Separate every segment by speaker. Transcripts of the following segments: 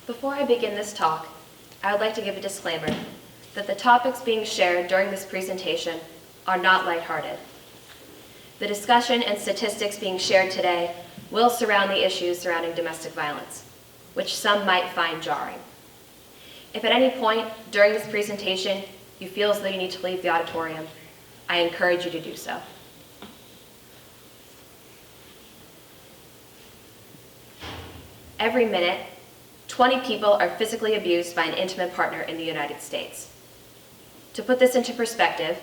Speaker 1: Before I begin this talk, I would like to give a disclaimer that the topics being shared during this presentation are not lighthearted. The discussion and statistics being shared today will surround the issues surrounding domestic violence, which some might find jarring. If at any point during this presentation you feel as though you need to leave the auditorium, I encourage you to do so. Every minute, 20 people are physically abused by an intimate partner in the United States. To put this into perspective,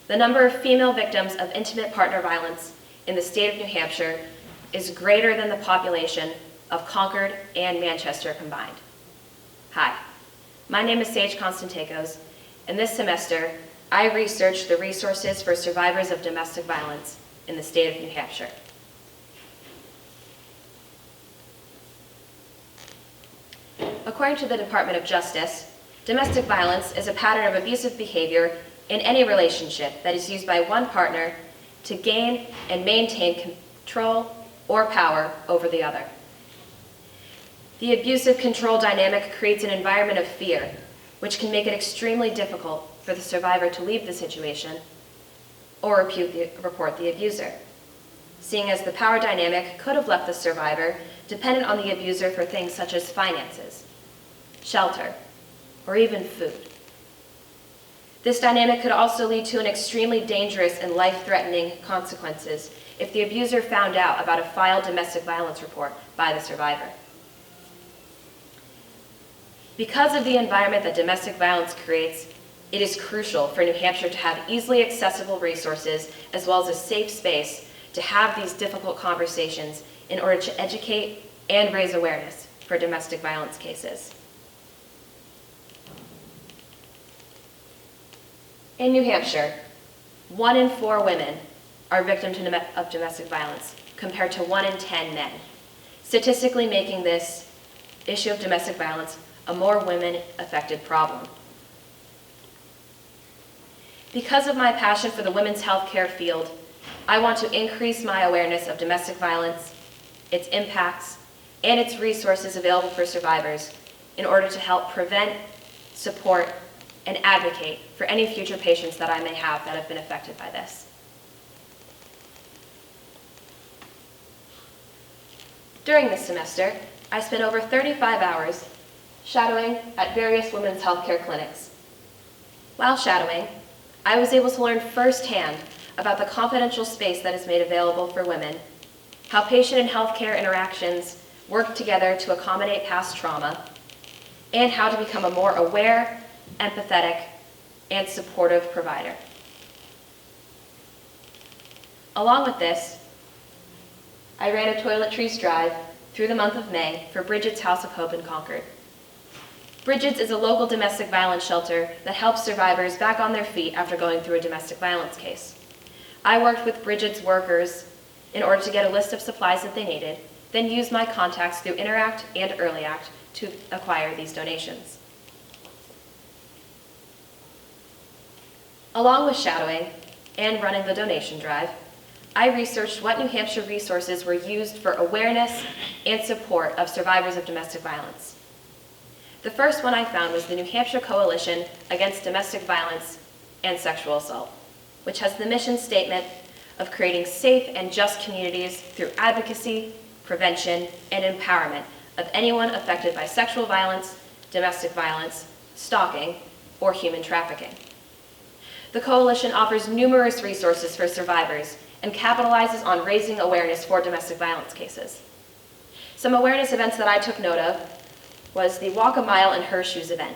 Speaker 1: the number of female victims of intimate partner violence in the state of New Hampshire is greater than the population of Concord and Manchester combined. Hi, my name is Sage Constantakos, and this semester I researched the resources for survivors of domestic violence in the state of New Hampshire. According to the Department of Justice, domestic violence is a pattern of abusive behavior in any relationship that is used by one partner to gain and maintain control or power over the other. The abusive control dynamic creates an environment of fear, which can make it extremely difficult for the survivor to leave the situation or report the abuser, seeing as the power dynamic could have left the survivor dependent on the abuser for things such as finances, shelter, or even food. This dynamic could also lead to an extremely dangerous and life-threatening consequences if the abuser found out about a filed domestic violence report by the survivor. Because of the environment that domestic violence creates, it is crucial for New Hampshire to have easily accessible resources as well as a safe space to have these difficult conversations in order to educate and raise awareness for domestic violence cases. In New Hampshire, 1 in 4 women are victims of domestic violence, compared to 1 in 10 men, statistically making this issue of domestic violence a more women-affected problem. Because of my passion for the women's healthcare field, I want to increase my awareness of domestic violence, its impacts, and its resources available for survivors in order to help prevent, support, and advocate for any future patients that I may have that have been affected by this. During this semester, I spent over 35 hours shadowing at various women's healthcare clinics. While shadowing, I was able to learn firsthand about the confidential space that is made available for women, how patient and healthcare interactions work together to accommodate past trauma, and how to become a more aware, empathetic, and supportive provider. Along with this, I ran a toiletries drive through the month of May for Bridget's House of Hope in Concord. Bridget's is a local domestic violence shelter that helps survivors back on their feet after going through a domestic violence case. I worked with Bridget's workers in order to get a list of supplies that they needed, then used my contacts through Interact and Early Act to acquire these donations. Along with shadowing and running the donation drive, I researched what New Hampshire resources were used for awareness and support of survivors of domestic violence. The first one I found was the New Hampshire Coalition Against Domestic Violence and Sexual Assault, which has the mission statement of creating safe and just communities through advocacy, prevention, and empowerment of anyone affected by sexual violence, domestic violence, stalking, or human trafficking. The coalition offers numerous resources for survivors and capitalizes on raising awareness for domestic violence cases. Some awareness events that I took note of was the Walk a Mile in Her Shoes event.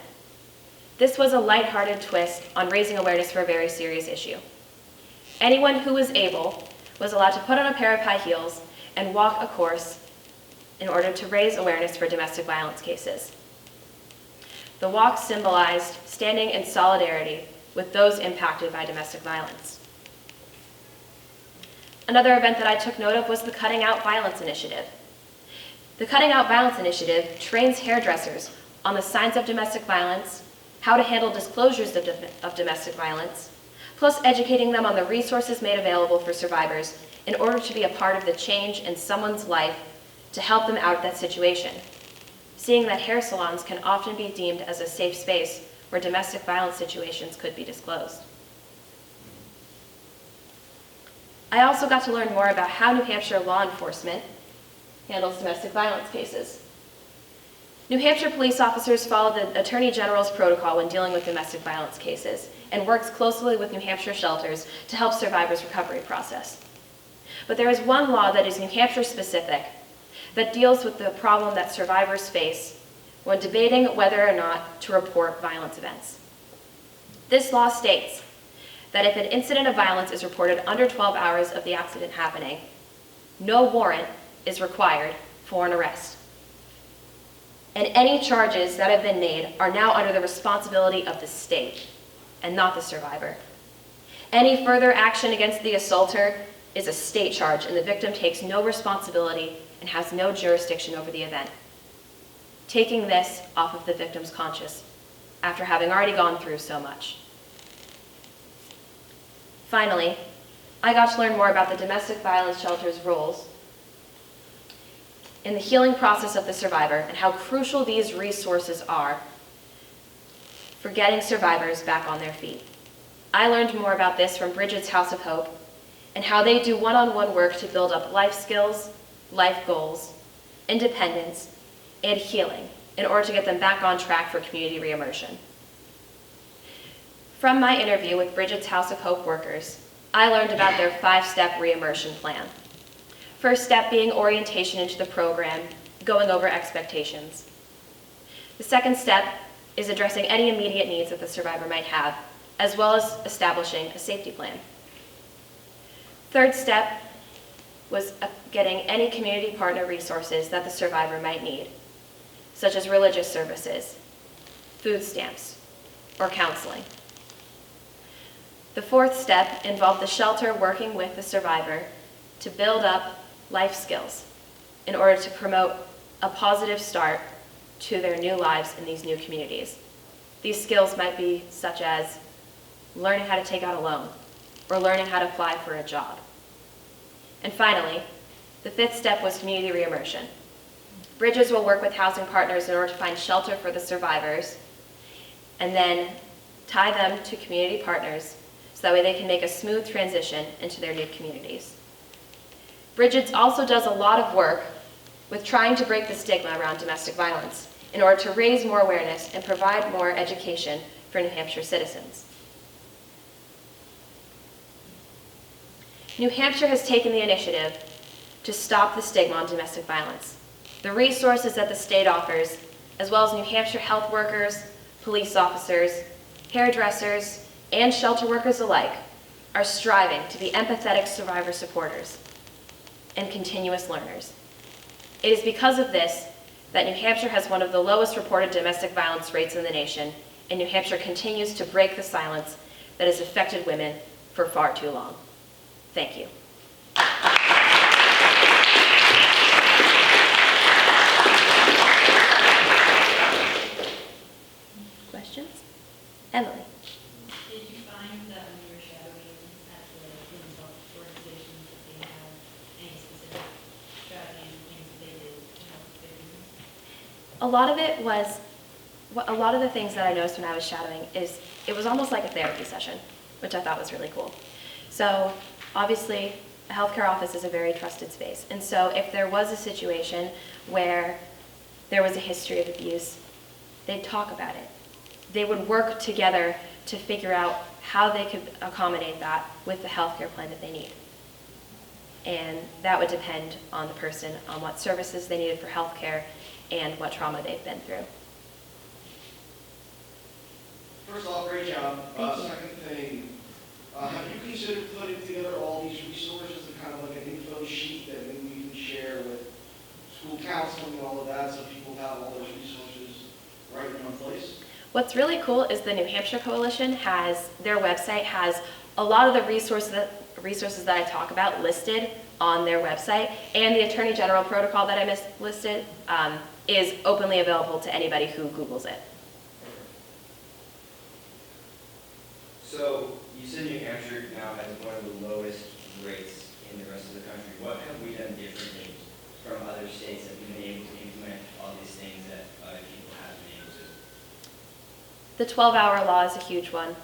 Speaker 1: This was a lighthearted twist on raising awareness for a very serious issue. Anyone who was able was allowed to put on a pair of high heels and walk a course in order to raise awareness for domestic violence cases. The walk symbolized standing in solidarity with those impacted by domestic violence. Another event that I took note of was the Cutting Out Violence Initiative. The Cutting Out Violence Initiative trains hairdressers on the signs of domestic violence, how to handle disclosures of domestic violence, plus educating them on the resources made available for survivors in order to be a part of the change in someone's life to help them out of that situation. seeing that hair salons can often be deemed as a safe space where domestic violence situations could be disclosed. I also got to learn more about how New Hampshire law enforcement handles domestic violence cases. New Hampshire police officers follow the Attorney General's protocol when dealing with domestic violence cases and works closely with New Hampshire shelters to help survivors' recovery process. But there is one law that is New Hampshire specific that deals with the problem that survivors face when debating whether or not to report violence events. This law states that if an incident of violence is reported under 12 hours of the accident happening, no warrant is required for an arrest. And any charges that have been made are now under the responsibility of the state and not the survivor. Any further action against the assaulter is a state charge, and the victim takes no responsibility and has no jurisdiction over the event, taking this off of the victim's conscience after having already gone through so much. Finally, I got to learn more about the domestic violence shelter's roles in the healing process of the survivor and how crucial these resources are for getting survivors back on their feet. I learned more about this from Bridget's House of Hope and how they do one-on-one work to build up life skills, life goals, independence, and healing in order to get them back on track for community reimmersion. From my interview with Bridget's House of Hope workers, I learned about their 5-step reimmersion plan. First step being orientation into the program, going over expectations. The second step is addressing any immediate needs that the survivor might have, as well as establishing a safety plan. Third step was getting any community partner resources that the survivor might need, such as religious services, food stamps, or counseling. The fourth step involved the shelter working with the survivor to build up life skills in order to promote a positive start to their new lives in these new communities. These skills might be such as learning how to take out a loan or learning how to apply for a job. And finally, the fifth step was community reimmersion. Bridges will work with housing partners in order to find shelter for the survivors and then tie them to community partners so that way they can make a smooth transition into their new communities. Bridget's also does a lot of work with trying to break the stigma around domestic violence in order to raise more awareness and provide more education for New Hampshire citizens. New Hampshire has taken the initiative to stop the stigma on domestic violence. The resources that the state offers, as well as New Hampshire health workers, police officers, hairdressers, and shelter workers alike, are striving to be empathetic survivor supporters and continuous learners. It is because of this that New Hampshire has one of the lowest reported domestic violence rates in the nation, and New Hampshire continues to break the silence that has affected women for far too long. Thank you. Questions? Emily.
Speaker 2: Did you find that when you were shadowing at the women's health organizations that they had any specific strategies and things that they did to help victims?
Speaker 1: A lot of it was, a lot of the things that I noticed when I was shadowing is it was almost like a therapy session, which I thought was really cool. So obviously, a healthcare office is a very trusted space. And so if there was a situation where there was a history of abuse, they'd talk about it. They would work together to figure out how they could accommodate that with the healthcare plan that they need. And that would depend on the person, on what services they needed for healthcare and what trauma they've been through.
Speaker 3: First of all, great job.
Speaker 1: Thank you.
Speaker 3: Second thing, have you considered putting together all these resources in kind of like an info sheet that maybe you can share with school counseling and all of that, so people have all those resources right in one place?
Speaker 1: What's really cool is the New Hampshire Coalition has, their website has a lot of the resources that I talk about listed on their website, and the Attorney General protocol that I listed is openly available to anybody who Googles it.
Speaker 4: So you said New Hampshire now has one of the lowest rates in the rest of the country. What have we done differently from other states that we've been able to implement all these things that
Speaker 1: The 12-hour law is a huge one.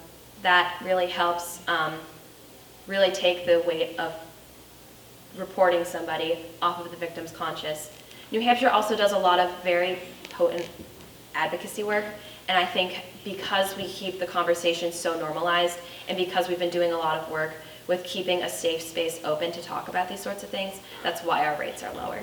Speaker 1: That really helps really take the weight of reporting somebody off of the victim's conscience. New Hampshire also does a lot of very potent advocacy work, and I think because we keep the conversation so normalized, and because we've been doing a lot of work with keeping a safe space open to talk about these sorts of things, that's why our rates are lower.